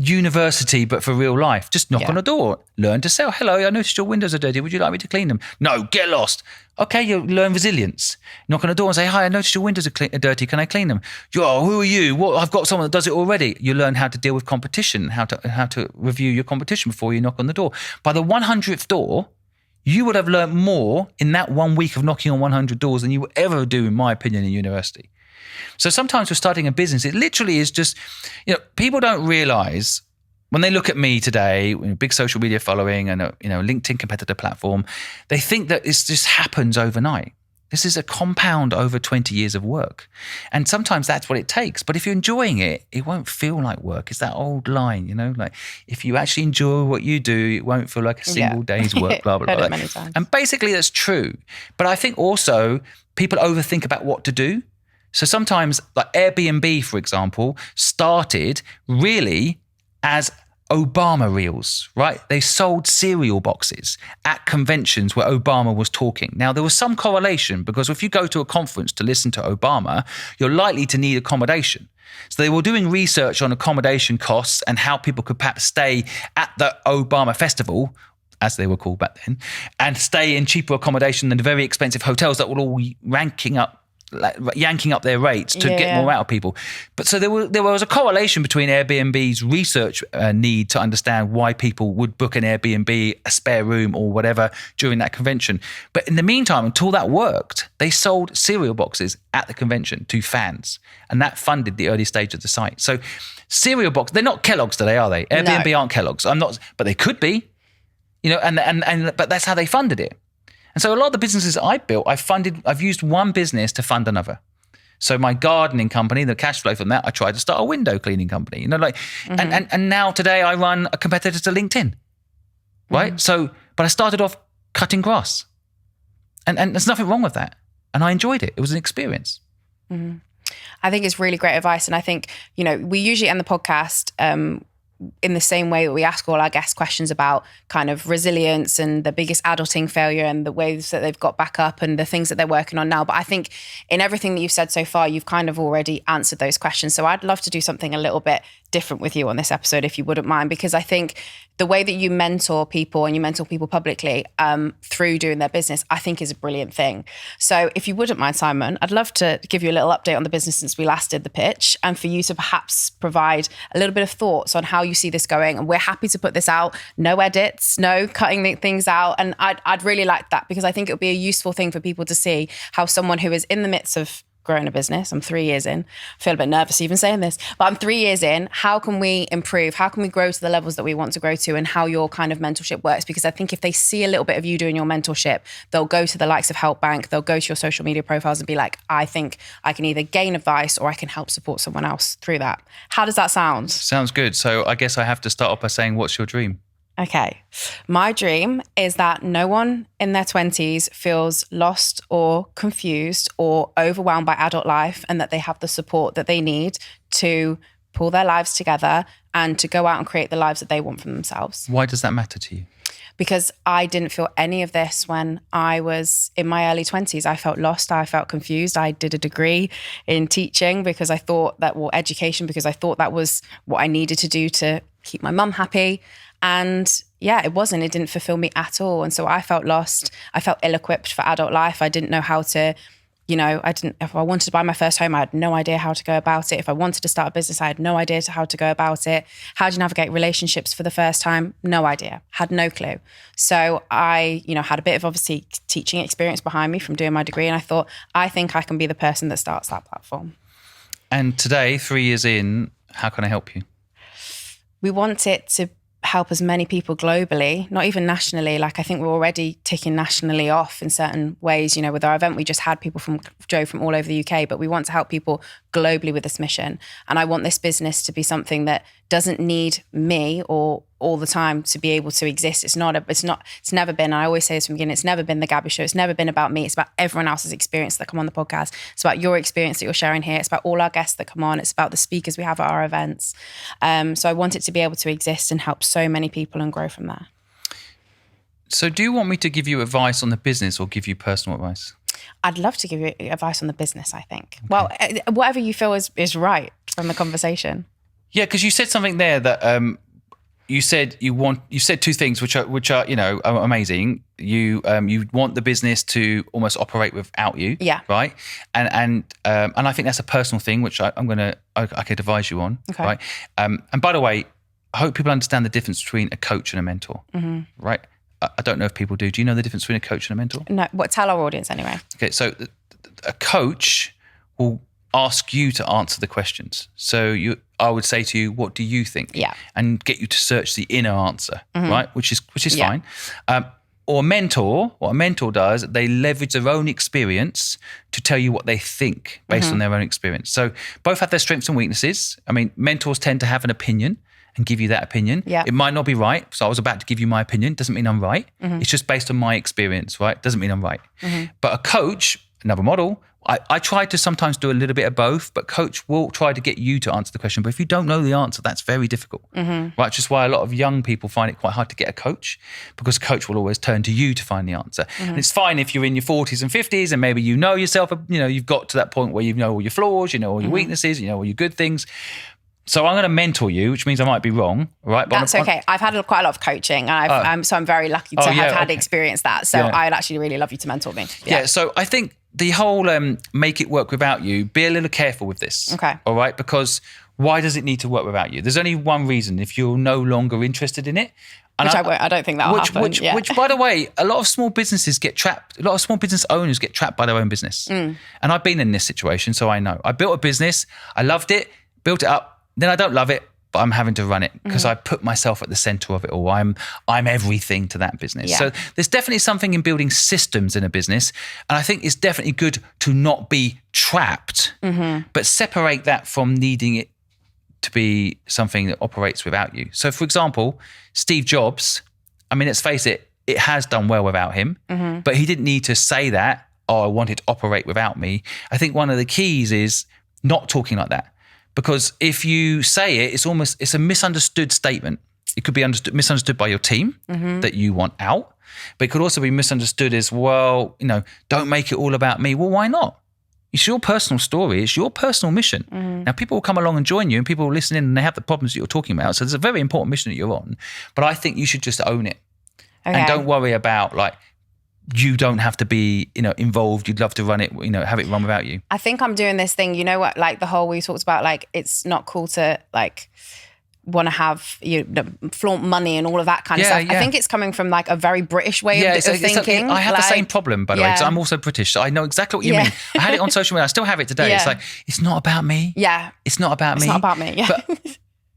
university, but for real life. Just knock on a door, learn to sell. Hello, I noticed your windows are dirty. Would you like me to clean them? No, get lost. Okay, you learn resilience. Knock on the door and say, hi, I noticed your windows are dirty. Can I clean them? Who are you? What? I've got someone that does it already. You learn how to deal with competition, how to review your competition before you knock on the door. By the 100th door, you would have learned more in that 1 week of knocking on 100 doors than you would ever do, in my opinion, in university. So sometimes we're starting a business. It literally is just, people don't realize when they look at me today, big social media following and a LinkedIn competitor platform, they think that this just happens overnight. This is a compound over 20 years of work. And sometimes that's what it takes. But if you're enjoying it, it won't feel like work. It's that old line, like if you actually enjoy what you do, it won't feel like a single day's work, blah, blah, blah. Many times. And basically that's true. But I think also people overthink about what to do. So sometimes like Airbnb, for example, started really as Obama reels, right? They sold cereal boxes at conventions where Obama was talking. Now, there was some correlation because if you go to a conference to listen to Obama, you're likely to need accommodation. So they were doing research on accommodation costs and how people could perhaps stay at the Obama festival, as they were called back then, and stay in cheaper accommodation than the very expensive hotels that were all yanking up their rates to get more out of people. But so there was a correlation between Airbnb's research need to understand why people would book an Airbnb, a spare room or whatever during that convention. But in the meantime, until that worked, they sold cereal boxes at the convention to fans. And that funded the early stage of the site. So cereal box, they're not Kellogg's today, are they? Airbnb aren't Kellogg's. I'm not, but they could be, but that's how they funded it. And so a lot of the businesses I built, I've used one business to fund another. So my gardening company, the cash flow from that, I tried to start a window cleaning company, mm-hmm. and now today I run a competitor to LinkedIn, right? Mm-hmm. So, but I started off cutting grass and there's nothing wrong with that. And I enjoyed it. It was an experience. Mm-hmm. I think it's really great advice. And I think, we usually end the podcast, in the same way that we ask all our guests questions about kind of resilience and the biggest adulting failure and the ways that they've got back up and the things that they're working on now. But I think in everything that you've said so far, you've kind of already answered those questions. So I'd love to do something a little bit different with you on this episode, if you wouldn't mind, because I think the way that you mentor people and you mentor people publicly through doing their business, I think is a brilliant thing. So if you wouldn't mind, Simon, I'd love to give you a little update on the business since we last did the pitch and for you to perhaps provide a little bit of thoughts on how you see this going. And we're happy to put this out. No edits, no cutting things out. And I'd really like that because I think it would be a useful thing for people to see how someone who is in the midst of growing a business, I'm 3 years in, I feel a bit nervous even saying this, but I'm 3 years in, how can we improve? How can we grow to the levels that we want to grow to and how your kind of mentorship works? Because I think if they see a little bit of you doing your mentorship, they'll go to the likes of Help Bank, they'll go to your social media profiles and be like, I think I can either gain advice or I can help support someone else through that. How does that sound? Sounds good. So I guess I have to start off by saying, what's your dream? Okay. My dream is that no one in their 20s feels lost or confused or overwhelmed by adult life and that they have the support that they need to pull their lives together and to go out and create the lives that they want for themselves. Why does that matter to you? Because I didn't feel any of this when I was in my early 20s. I felt lost. I felt confused. I did a degree in teaching because I thought that, education, because I thought that was what I needed to do to keep my mum happy. And it wasn't. It didn't fulfill me at all. And so I felt lost. I felt ill-equipped for adult life. I didn't know how to, if I wanted to buy my first home, I had no idea how to go about it. If I wanted to start a business, I had no idea how to go about it. How do you navigate relationships for the first time? No idea. Had no clue. So I, had a bit of obviously teaching experience behind me from doing my degree. And I thought, I think I can be the person that starts that platform. And today, 3 years in, how can I help you? We want it to help as many people globally, not even nationally. Like I think we're already ticking nationally off in certain ways. With our event, we just had people from all over the UK, but we want to help people globally with this mission. And I want this business to be something that doesn't need me or all the time to be able to exist. It's never been, and I always say this from the beginning, it's never been the Gaby show. It's never been about me. It's about everyone else's experience that come on the podcast. It's about your experience that you're sharing here. It's about all our guests that come on. It's about the speakers we have at our events. So I want it to be able to exist and help so many people and grow from there. So do you want me to give you advice on the business or give you personal advice? I'd love to give you advice on the business, I think. Okay. Well, whatever you feel is right from the conversation. Yeah, because you said something there that you said two things which are amazing. You want the business to almost operate without you, yeah, right? And I think that's a personal thing which I could advise you on, okay, right? And by the way, I hope people understand the difference between a coach and a mentor, mm-hmm, right? I don't know if people do. Do you know the difference between a coach and a mentor? No. Tell our audience anyway. Okay, so a coach will ask you to answer the questions. So I would say to you, what do you think? Yeah. And get you to search the inner answer, mm-hmm, right? Which is yeah, fine. Or a mentor, what a mentor does, they leverage their own experience to tell you what they think based mm-hmm on their own experience. So both have their strengths and weaknesses. I mean, mentors tend to have an opinion and give you that opinion. Yeah. It might not be right. So I was about to give you my opinion. Doesn't mean I'm right. Mm-hmm. It's just based on my experience, right? Doesn't mean I'm right. Mm-hmm. But a coach, another model, I try to sometimes do a little bit of both, but coach will try to get you to answer the question. But if you don't know the answer, that's very difficult, mm-hmm, right? Which is why a lot of young people find it quite hard to get a coach, because a coach will always turn to you to find the answer. mm-hmm. And it's fine if you're in your 40s and 50s and maybe you know yourself, you've got to that point where you know all your flaws, you know all your mm-hmm weaknesses, you know all your good things. So I'm going to mentor you, which means I might be wrong, right? But that's okay. I've had quite a lot of coaching, and so I'm very lucky to have had experienced that. So yeah, I'd actually really love you to mentor me. Yeah. So I think the whole make it work without you, be a little careful with this. Okay. All right? Because why does it need to work without you? There's only one reason: if you're no longer interested in it. And I don't think that'll happen. Which, by the way, a lot of small businesses get trapped. A lot of small business owners get trapped by their own business. And I've been in this situation, so I know. I built a business. I loved it. Built it up. Then I don't love it, but I'm having to run it because I put myself at the center of it all. I'm everything to that business. Yeah. So there's definitely something in building systems in a business. And I think it's definitely good to not be trapped, but separate that from needing it to be something that operates without you. So for example, Steve Jobs, I mean, let's face it, it has done well without him, but he didn't need to say that, I want it to operate without me. I think one of the keys is not talking like that. Because if you say it, it's a misunderstood statement. It could be misunderstood by your team that you want out, but it could also be misunderstood as, well, don't make it all about me. Well, why not? It's your personal story. It's your personal mission. Now, people will come along and join you, and people will listen in, and they have the problems that you're talking about. So there's a very important mission that you're on. But I think you should just own it. Okay. And don't worry about you don't have to be, involved. You'd love to run it, have it run without you. I think I'm doing this thing, the whole we talked about, it's not cool to want to have flaunt money and all of that kind of stuff. Yeah. I think it's coming from a very British way of thinking. I have the same problem, by the way, because I'm also British. So I know exactly what you mean. I had it on social media. I still have it today. Yeah. It's not about me. Yeah. It's not about me. It's not about me. Yeah.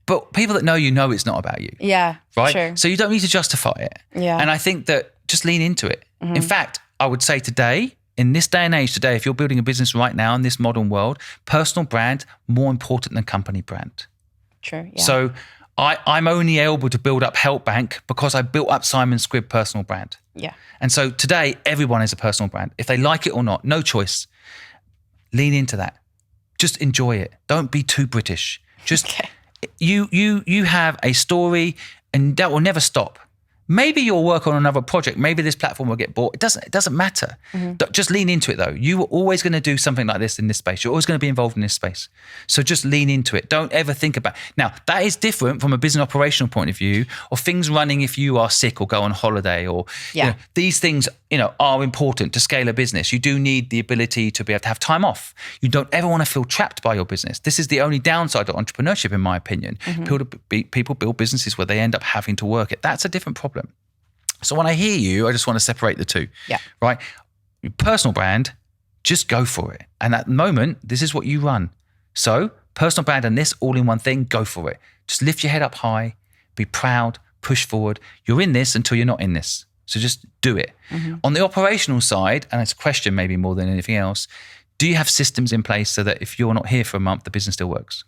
But people that know it's not about you. Yeah. Right? True. So you don't need to justify it. Yeah. And I think that just lean into it. In fact, I would say today, in this day and age today, if you're building a business right now in this modern world, personal brand more important than company brand. True. Yeah. So I'm only able to build up Help Bank because I built up Simon Squibb personal brand. Yeah. And so today, everyone is a personal brand. If they like it or not, no choice. Lean into that. Just enjoy it. Don't be too British. Just you have a story, and that will never stop. Maybe you'll work on another project. Maybe this platform will get bought. It doesn't matter. Just lean into it though. You are always going to do something like this in this space. You're always going to be involved in this space. So just lean into it. Don't ever think about. Now, that is different from a business operational point of view, or things running if you are sick or go on holiday, or these things, are important to scale a business. You do need the ability to be able to have time off. You don't ever want to feel trapped by your business. This is the only downside of entrepreneurship, in my opinion. People build businesses where they end up having to work it. That's a different problem. So when I hear you, I just want to separate the two. Yeah. Right? Your personal brand, just go for it. And at the moment, this is what you run. So personal brand and this all in one thing, go for it. Just lift your head up high, be proud, push forward. You're in this until you're not in this. So just do it. On the operational side, and it's a question maybe more than anything else, do you have systems in place so that if you're not here for a month, the business still works?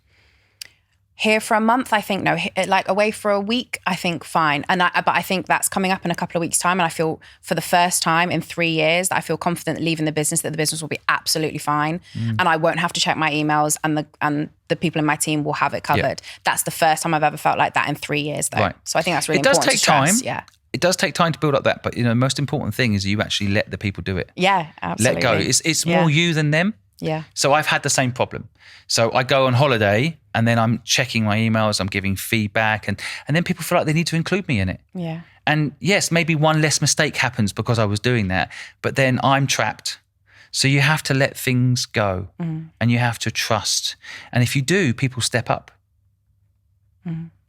Here for a month, I think no. Like away for a week, I think fine. But I think that's coming up in a couple of weeks' time. And I feel for the first time in 3 years that I feel confident leaving the business, that the business will be absolutely fine. And I won't have to check my emails, and the people in my team will have it covered. That's the first time I've ever felt like that in 3 years though. Right. So I think that's really important. It does take time. Yeah. It does take time to build up that. But the most important thing is you actually let the people do it. Yeah, absolutely. Let go. It's more you than them. Yeah. So I've had the same problem. So I go on holiday and then I'm checking my emails, I'm giving feedback, and then people feel like they need to include me in it. Yeah. And yes, maybe one less mistake happens because I was doing that, but then I'm trapped. So you have to let things go and you have to trust. And if you do, people step up.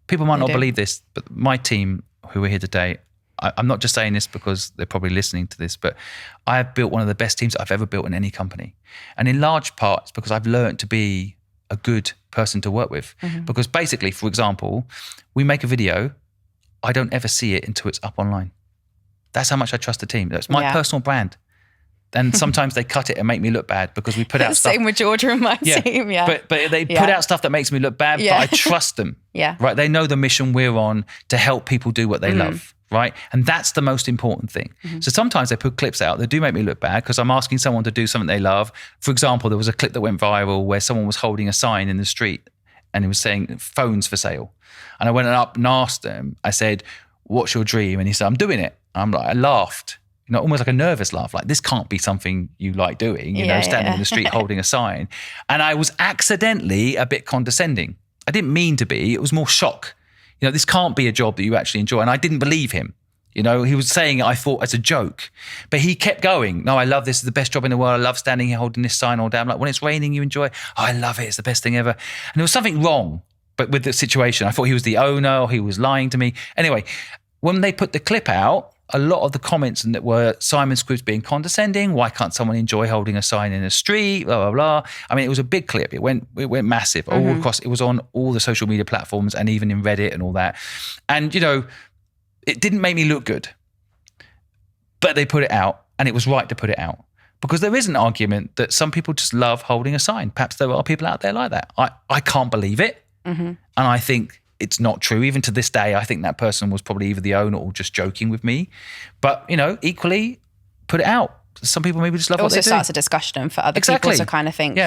People might not believe this, but my team who are here today, I'm not just saying this because they're probably listening to this, but I have built one of the best teams I've ever built in any company. And in large part, it's because I've learned to be a good person to work with. Because basically, for example, we make a video, I don't ever see it until it's up online. That's how much I trust the team. That's my personal brand. And sometimes they cut it and make me look bad because we put out stuff. Same with Georgia and my team, But they put out stuff that makes me look bad, but I trust them. Right? They know the mission we're on to help people do what they love. Right? And that's the most important thing. So sometimes they put clips out that do make me look bad because I'm asking someone to do something they love. For example, there was a clip that went viral where someone was holding a sign in the street and it was saying phones for sale. And I went up and asked them, I said, what's your dream? And he said, I'm doing it. I'm like, I laughed, almost like a nervous laugh. Like, this can't be something you like doing, standing in the street holding a sign. And I was accidentally a bit condescending. I didn't mean to be. It was more shock. This can't be a job that you actually enjoy. And I didn't believe him. He was saying it, I thought, as a joke. But he kept going. No, I love this. It's the best job in the world. I love standing here holding this sign all day. I'm like, when it's raining, you enjoy it. Oh, I love it. It's the best thing ever. And there was something wrong but with the situation. I thought he was the owner or he was lying to me. Anyway, when they put the clip out, a lot of the comments that were Simon Squibb's being condescending. Why can't someone enjoy holding a sign in a street? Blah, blah, blah. I mean, it was a big clip. It went massive all across. It was on all the social media platforms and even in Reddit and all that. And, it didn't make me look good. But they put it out and it was right to put it out. Because there is an argument that some people just love holding a sign. Perhaps there are people out there like that. I can't believe it. And I think it's not true. Even to this day, I think that person was probably either the owner or just joking with me. But, equally, put it out. Some people maybe just love what they do. It also starts a discussion for other people to kind of think,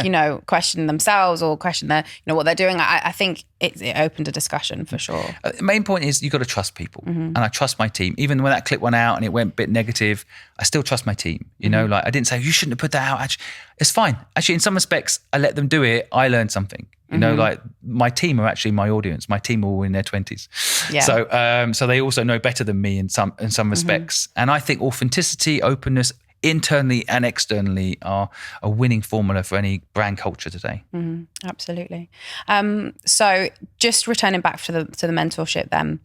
question themselves or question their, what they're doing. I think it opened a discussion for sure. The main point is you've got to trust people. And I trust my team. Even when that clip went out and it went a bit negative, I still trust my team. Like I didn't say, you shouldn't have put that out. Actually, it's fine. Actually, in some respects, I let them do it. I learned something. Like my team are actually my audience. My team are all in their 20s. Yeah. So they also know better than me in some respects. And I think authenticity, openness, internally and externally are a winning formula for any brand culture today. Absolutely. So just returning back to the mentorship then,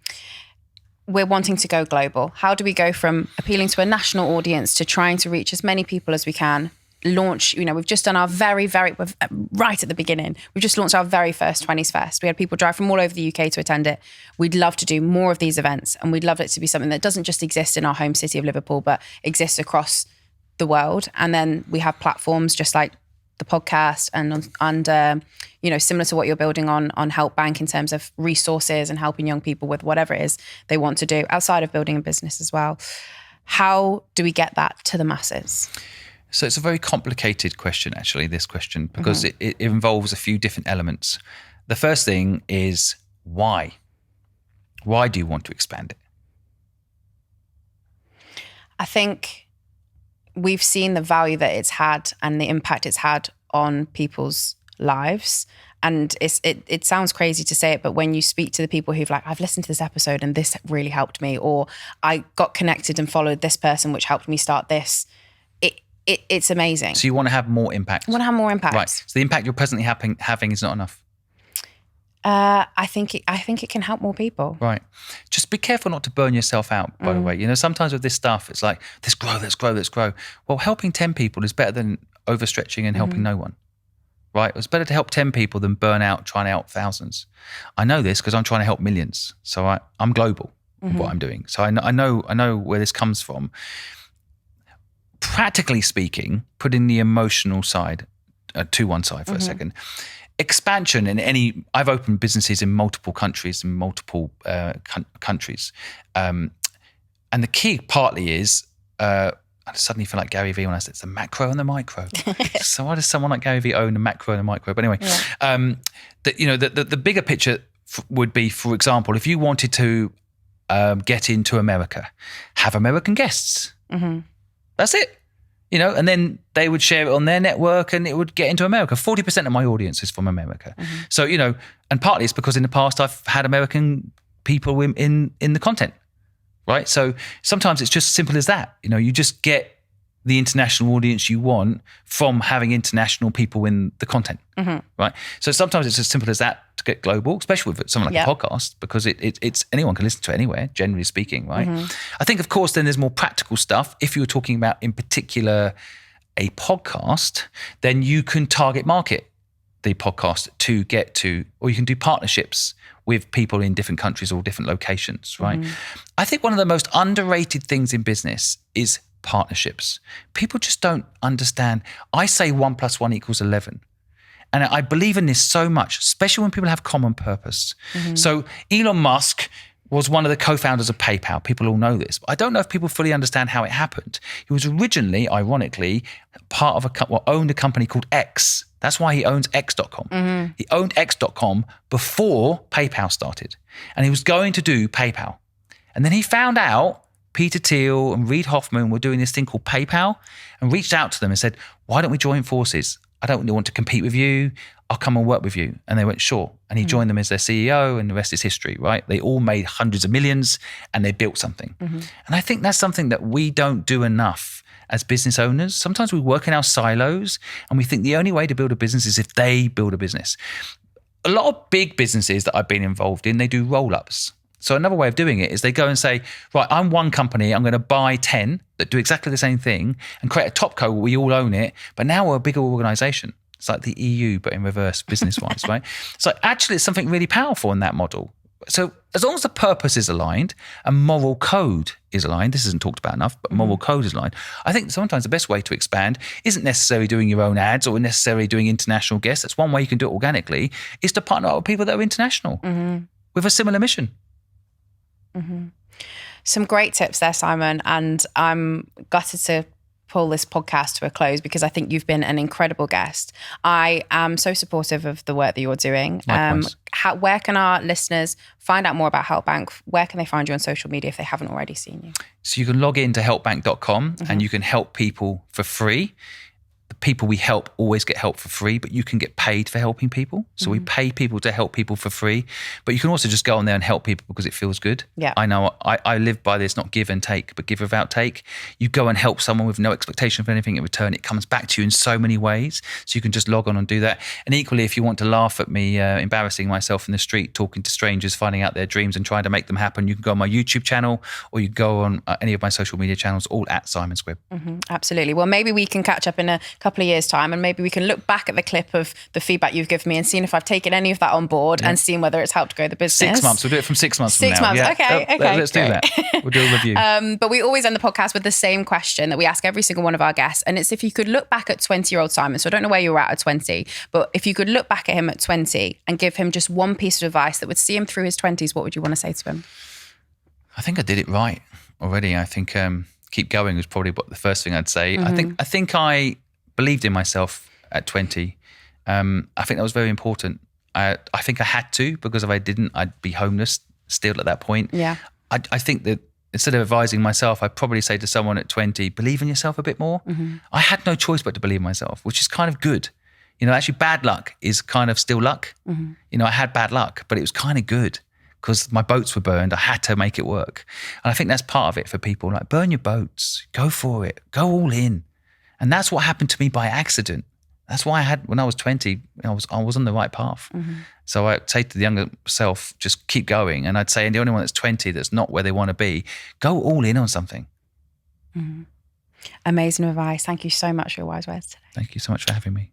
we're wanting to go global. How do we go from appealing to a national audience to trying to reach as many people as we can? Launch, we've just done our right at the beginning, we've just launched our very first 20s Fest. We had people drive from all over the UK to attend it. We'd love to do more of these events, and we'd love it to be something that doesn't just exist in our home city of Liverpool, but exists across the world. And then we have platforms just like the podcast and similar to what you're building on Help Bank in terms of resources and helping young people with whatever it is they want to do outside of building a business as well. How do we get that to the masses? So it's a very complicated question, actually, this question, because it involves a few different elements. The first thing is why? Why do you want to expand it? I think we've seen the value that it's had and the impact it's had on people's lives. And it sounds crazy to say it, but when you speak to the people who've like, I've listened to this episode and this really helped me, or I got connected and followed this person, which helped me start this, it's amazing. So you want to have more impact? I want to have more impact. Right. So the impact you're presently having is not enough? I think it can help more people. Right. Just be careful not to burn yourself out, by the way. You know, sometimes with this stuff, it's like, let's grow. Well, helping 10 people is better than overstretching and helping no one. Right? It's better to help 10 people than burn out trying to help thousands. I know this because I'm trying to help millions. So I'm global in what I'm doing. So I know where this comes from. Practically speaking, putting the emotional side to one side for a second. Expansion I've opened businesses in multiple countries, countries. And the key partly is, I suddenly feel like Gary Vee when I said it's the macro and the micro. So why does someone like Gary Vee own the macro and the micro? But anyway, the bigger picture would be, for example, if you wanted to get into America, have American guests. That's it. You know, and then they would share it on their network and it would get into America. 40% of my audience is from America. So, you know, and partly it's because in the past I've had American people in the content. Right. So sometimes it's just simple as that. You know, you just get the international audience you want from having international people in the content. Right. So sometimes it's as simple as that to get global, especially with something like a podcast, because it's anyone can listen to it anywhere, generally speaking. Right. I think, of course, then there's more practical stuff. If you were talking about in particular a podcast, then you can target market the podcast to get to, or you can do partnerships with people in different countries or different locations, right? I think one of the most underrated things in business is partnerships. People just don't understand. I say 1 + 1 = 11. And I believe in this so much, especially when people have common purpose. So Elon Musk was one of the co-founders of PayPal. People all know this. But I don't know if people fully understand how it happened. He was originally, ironically, part of owned a company called X. That's why he owns X.com. He owned X.com before PayPal started. And he was going to do PayPal. And then he found out Peter Thiel and Reid Hoffman were doing this thing called PayPal and reached out to them and said, why don't we join forces? I don't want to compete with you. I'll come and work with you. And they went, sure. And he joined them as their CEO, and the rest is history, right? They all made hundreds of millions and they built something. And I think that's something that we don't do enough as business owners. Sometimes we work in our silos and we think the only way to build a business is if they build a business. A lot of big businesses that I've been involved in, they do roll-ups. So another way of doing it is they go and say, right, I'm one company, I'm going to buy 10 that do exactly the same thing and create a top co where we all own it, but now we're a bigger organization. It's like the EU, but in reverse business-wise, right? So actually it's something really powerful in that model. So as long as the purpose is aligned and moral code is aligned, this isn't talked about enough, but moral code is aligned. I think sometimes the best way to expand isn't necessarily doing your own ads or necessarily doing international guests. That's one way you can do it organically, is to partner up with people that are international with a similar mission. Some great tips there, Simon. And I'm gutted to pull this podcast to a close because I think you've been an incredible guest. I am so supportive of the work that you're doing. Where can our listeners find out more about HelpBank? Where can they find you on social media if they haven't already seen you? So you can log into helpbank.com and you can help people for free. The people we help always get help for free, but you can get paid for helping people. So we pay people to help people for free, but you can also just go on there and help people because it feels good. Yeah, I know I live by this, not give and take, but give without take. You go and help someone with no expectation of anything in return. It comes back to you in so many ways. So you can just log on and do that. And equally, if you want to laugh at me embarrassing myself in the street, talking to strangers, finding out their dreams and trying to make them happen, you can go on my YouTube channel or you go on any of my social media channels, all at Simon Squibb. Absolutely. Well, maybe we can catch up in a couple of years' time and maybe we can look back at the clip of the feedback you've given me and seeing if I've taken any of that on board and seeing whether it's helped grow the business. 6 months. We'll do it from 6 months from now. 6 months. Yeah. Okay. Let's do that. We'll do a review. But we always end the podcast with the same question that we ask every single one of our guests. And it's if you could look back at 20-year-old Simon. So I don't know where you were at 20, but if you could look back at him at 20 and give him just one piece of advice that would see him through his 20s, what would you want to say to him? I think I did it right already. I think keep going was probably the first thing I'd say. I think I believed in myself at 20. I think that was very important. I think I had to, because if I didn't, I'd be homeless still at that point. Yeah. I think that instead of advising myself, I'd probably say to someone at 20, believe in yourself a bit more. I had no choice but to believe in myself, which is kind of good. Actually bad luck is kind of still luck. I had bad luck, but it was kind of good because my boats were burned. I had to make it work. And I think that's part of it for people. Like, burn your boats, go for it, go all in. And that's what happened to me by accident. That's why when I was 20, I was on the right path. So I'd say to the younger self, just keep going. And I'd say, and the only one that's 20 that's not where they want to be, go all in on something. Amazing advice. Thank you so much for your wise words today. Thank you so much for having me.